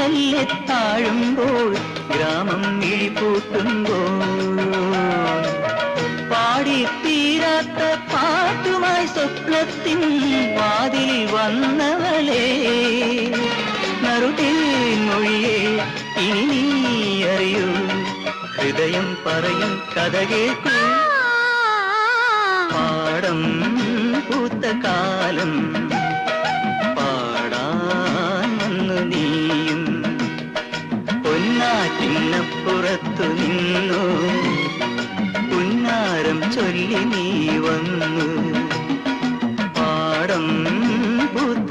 മെല്ലെ താഴുമ്പോൾ ഗ്രാമം മിഴിപൂട്ടുമ്പോൾ പാടിത്തീരാത്ത പാട്ടുമായി സ്വപ്നത്തിൻ വാതിൽ വന്നവളെ നറുതിൽ മൊഴിയെ ഇനി നീ അറിയൂ ഹൃദയം പറയും കഥ കേൾക്കൂ പാടം പൂത്ത കാലം പാടാൻ വന്നു നീയും പൊന്നാറ്റിനപ്പുറത്തു നിന്നു പുന്നാരം ചൊല്ലി നീ വന്നു പാടം പൂത്ത